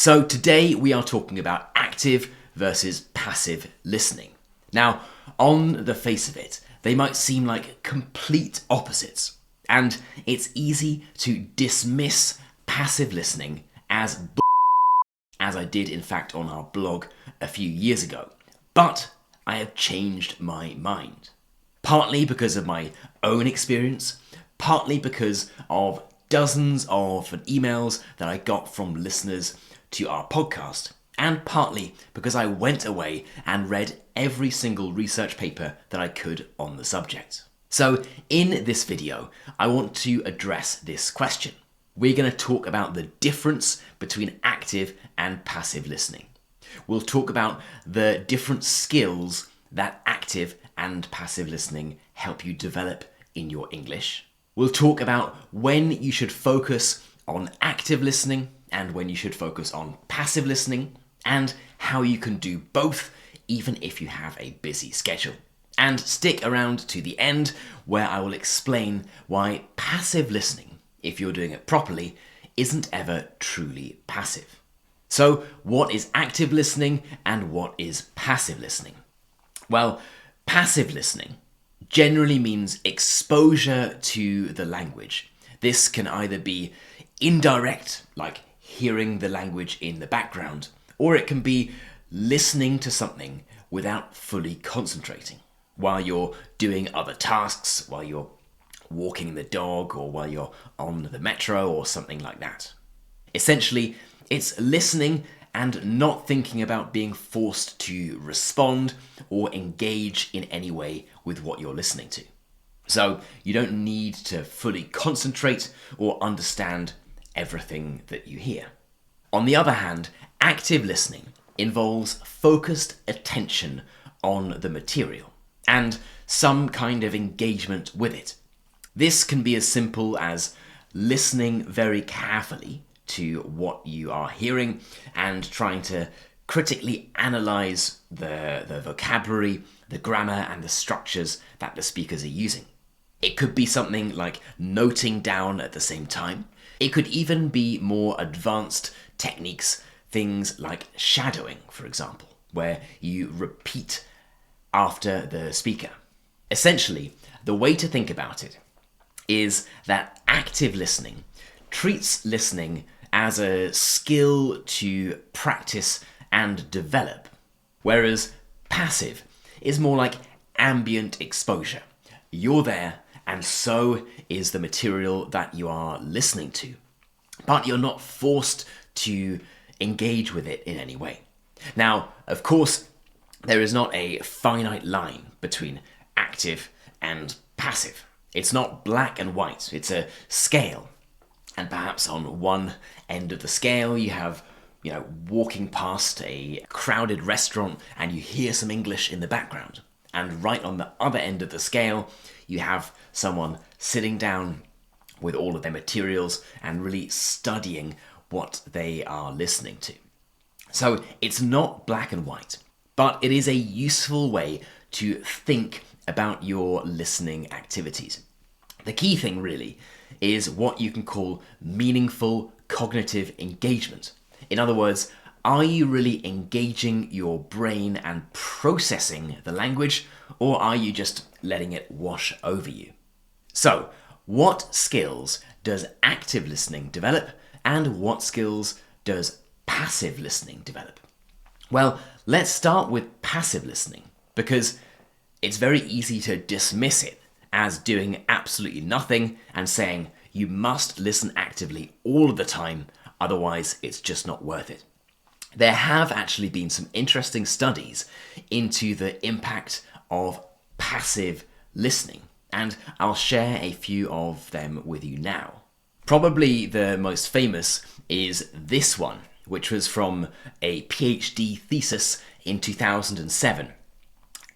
So today we are talking about active versus passive listening. Now, on the face of it, they might seem like complete opposites, and it's easy to dismiss passive listening as as I did in fact on our blog a few years ago. But I have changed my mind. Partly because of my own experience, partly because of dozens of emails that I got from listeners to our podcast, and partly because I went away and read every single research paper that I could on the subject. So in this video, I want to address this question. We're going to talk about the difference between active and passive listening. We'll talk about the different skills that active and passive listening help you develop in your English. We'll talk about when you should focus on active listening and when you should focus on passive listening, and how you can do both even if you have a busy schedule. And stick around to the end where I will explain why passive listening, if you're doing it properly, isn't ever truly passive. So what is active listening and what is passive listening? Well, passive listening generally means exposure to the language. This can either be indirect, like hearing the language in the background, or it can be listening to something without fully concentrating while you're doing other tasks, while you're walking the dog, or while you're on the metro or something like that. Essentially, it's listening and not thinking about being forced to respond or engage in any way with what you're listening to. So you don't need to fully concentrate or understand everything that you hear. On the other hand, active listening involves focused attention on the material and some kind of engagement with it. This can be as simple as listening very carefully to what you are hearing and trying to critically analyze the vocabulary, the grammar, and the structures that the speakers are using. It could be something like noting down at the same time. It could even be more advanced techniques, things like shadowing, for example, where you repeat after the speaker. Essentially, the way to think about it is that active listening treats listening as a skill to practice and develop, whereas passive is more like ambient exposure. You're there, and so is the material that you are listening to, but you're not forced to engage with it in any way. Now, of course, there is not a finite line between active and passive. It's not black and white, it's a scale. And perhaps on one end of the scale you have, walking past a crowded restaurant and you hear some English in the background. And right on the other end of the scale, you have someone sitting down with all of their materials and really studying what they are listening to. So it's not black and white, but it is a useful way to think about your listening activities. The key thing really is what you can call meaningful cognitive engagement. In other words, are you really engaging your brain and processing the language, or are you just letting it wash over you? So, what skills does active listening develop, and what skills does passive listening develop? Well, let's start with passive listening, because it's very easy to dismiss it as doing absolutely nothing and saying you must listen actively all of the time, otherwise it's just not worth it. There have actually been some interesting studies into the impact of passive listening, and I'll share a few of them with you now. Probably the most famous is this one, which was from a PhD thesis in 2007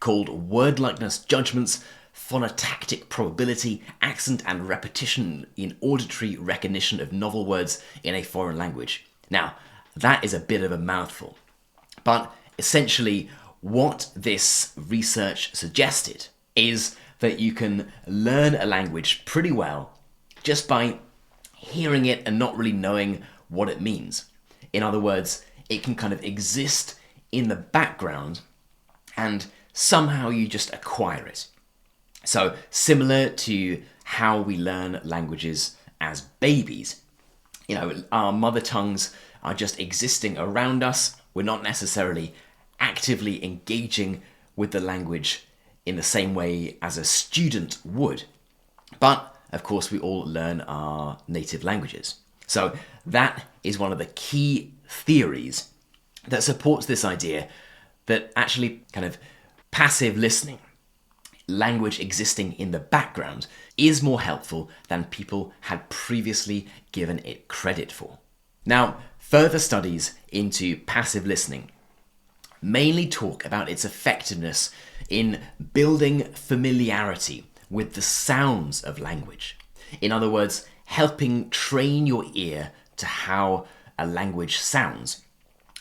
called Word Likeness Judgments, Phonotactic Probability, Accent and Repetition in Auditory Recognition of Novel Words in a Foreign Language. Now, that is a bit of a mouthful, but essentially what this research suggested is that you can learn a language pretty well just by hearing it and not really knowing what it means. In other words, it can kind of exist in the background and somehow you just acquire it. So similar to how we learn languages as babies, our mother tongues are just existing around us. We're not necessarily actively engaging with the language in the same way as a student would. But of course, we all learn our native languages. So that is one of the key theories that supports this idea that actually kind of passive listening, language existing in the background, is more helpful than people had previously given it credit for. Now, further studies into passive listening mainly talk about its effectiveness in building familiarity with the sounds of language. In other words, helping train your ear to how a language sounds,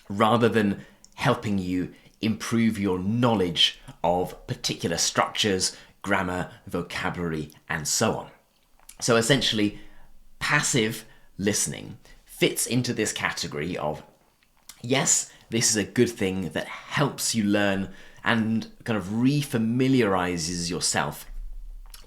rather than helping you improve your knowledge of particular structures, grammar, vocabulary, and so on. So essentially, passive listening fits into this category of, yes, this is a good thing that helps you learn and kind of refamiliarizes yourself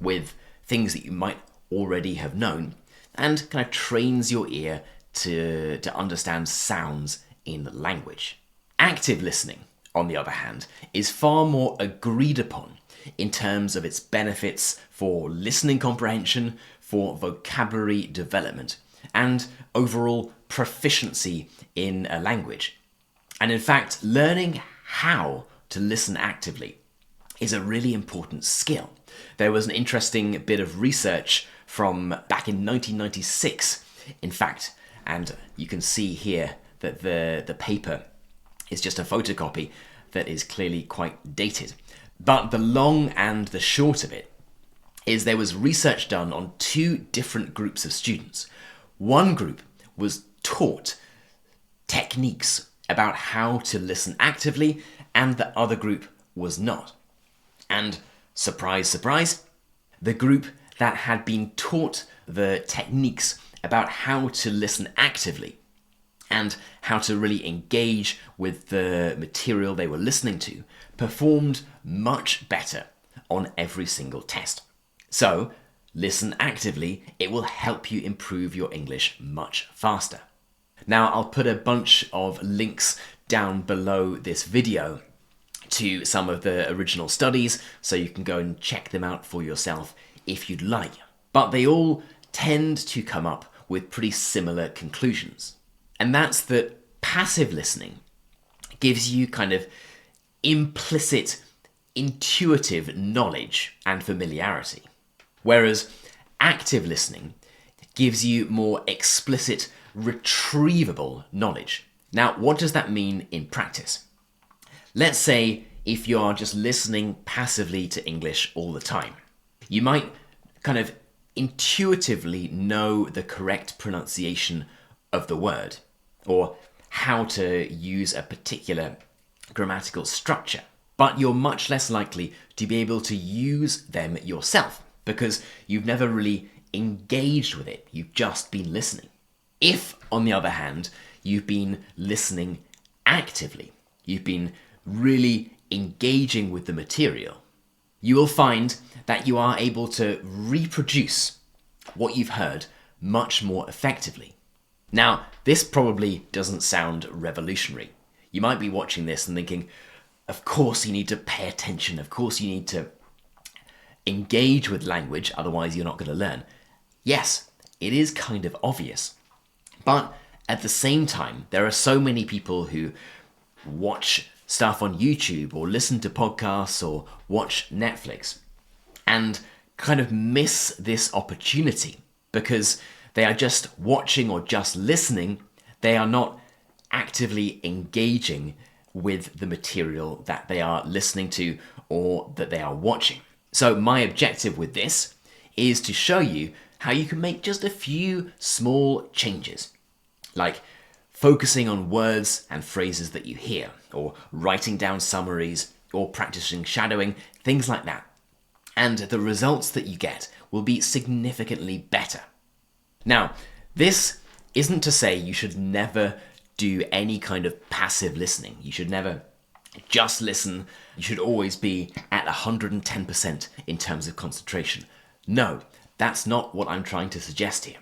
with things that you might already have known, and kind of trains your ear to understand sounds in language. Active listening, on the other hand, is far more agreed upon in terms of its benefits for listening comprehension, for vocabulary development, and overall proficiency in a language. And in fact, learning how to listen actively is a really important skill. There was an interesting bit of research from back in 1996, in fact, and you can see here that the paper is just a photocopy that is clearly quite dated. But the long and the short of it is there was research done on two different groups of students. One group was taught techniques about how to listen actively, and the other group was not. And surprise, surprise, the group that had been taught the techniques about how to listen actively and how to really engage with the material they were listening to performed much better on every single test. So, listen actively, it will help you improve your English much faster. Now, I'll put a bunch of links down below this video to some of the original studies, so you can go and check them out for yourself if you'd like. But they all tend to come up with pretty similar conclusions. And that's that passive listening gives you kind of implicit, intuitive knowledge and familiarity, whereas active listening gives you more explicit, retrievable knowledge. Now, what does that mean in practice? Let's say if you are just listening passively to English all the time, you might kind of intuitively know the correct pronunciation of the word, or how to use a particular grammatical structure. But you're much less likely to be able to use them yourself because you've never really engaged with it. You've just been listening. If, on the other hand, you've been listening actively, you've been really engaging with the material, you will find that you are able to reproduce what you've heard much more effectively. Now, this probably doesn't sound revolutionary. You might be watching this and thinking, of course you need to pay attention, of course you need to engage with language, otherwise you're not going to learn. Yes, it is kind of obvious. But at the same time, there are so many people who watch stuff on YouTube or listen to podcasts or watch Netflix and kind of miss this opportunity because they are just watching or just listening. They are not actively engaging with the material that they are listening to or that they are watching. So my objective with this is to show you how you can make just a few small changes, like focusing on words and phrases that you hear, or writing down summaries, or practicing shadowing, things like that. And the results that you get will be significantly better. Now, this isn't to say you should never do any kind of passive listening. You should never just listen. You should always be at 110% in terms of concentration. No, that's not what I'm trying to suggest here.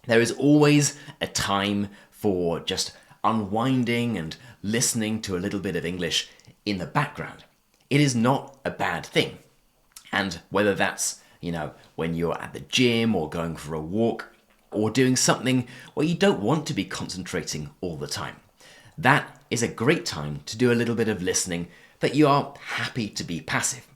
There is always a time for just unwinding and listening to a little bit of English in the background. It is not a bad thing. And whether that's, when you're at the gym or going for a walk or doing something where you don't want to be concentrating all the time, that is a great time to do a little bit of listening that you are happy to be passive.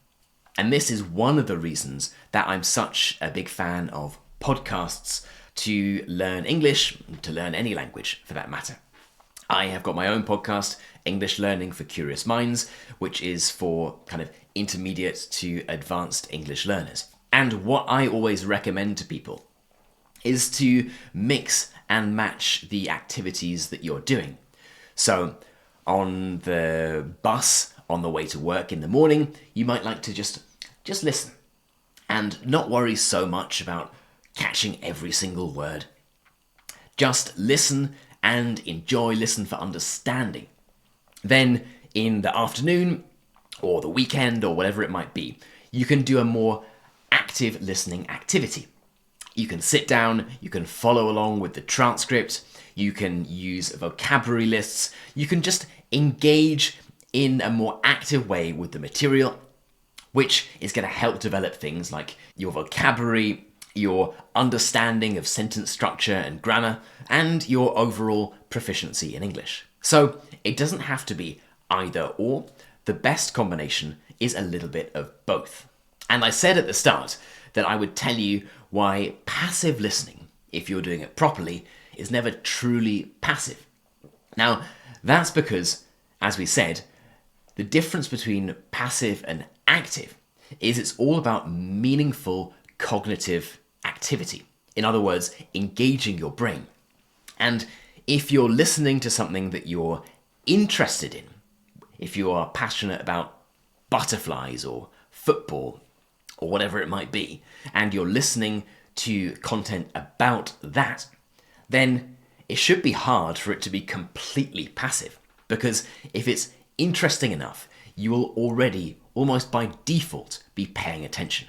And this is one of the reasons that I'm such a big fan of podcasts to learn English, to learn any language for that matter. I have got my own podcast, English Learning for Curious Minds, which is for kind of intermediate to advanced English learners. And what I always recommend to people is to mix and match the activities that you're doing. So on the bus on the way to work in the morning, you might like to just listen and not worry so much about catching every single word. Just listen and enjoy, listen for understanding. Then in the afternoon or the weekend or whatever it might be, you can do a more active listening activity. You can sit down, you can follow along with the transcript, you can use vocabulary lists, you can just engage in a more active way with the material, which is going to help develop things like your vocabulary, your understanding of sentence structure and grammar, and your overall proficiency in English. So it doesn't have to be either or. The best combination is a little bit of both. And I said at the start that I would tell you why passive listening, if you're doing it properly, is never truly passive. Now, that's because, as we said, the difference between passive and active is it's all about meaningful cognitive activity. In other words, engaging your brain. And if you're listening to something that you're interested in, if you are passionate about butterflies or football or whatever it might be, and you're listening to content about that, then it should be hard for it to be completely passive. Because if it's interesting enough, you will already, almost by default, be paying attention.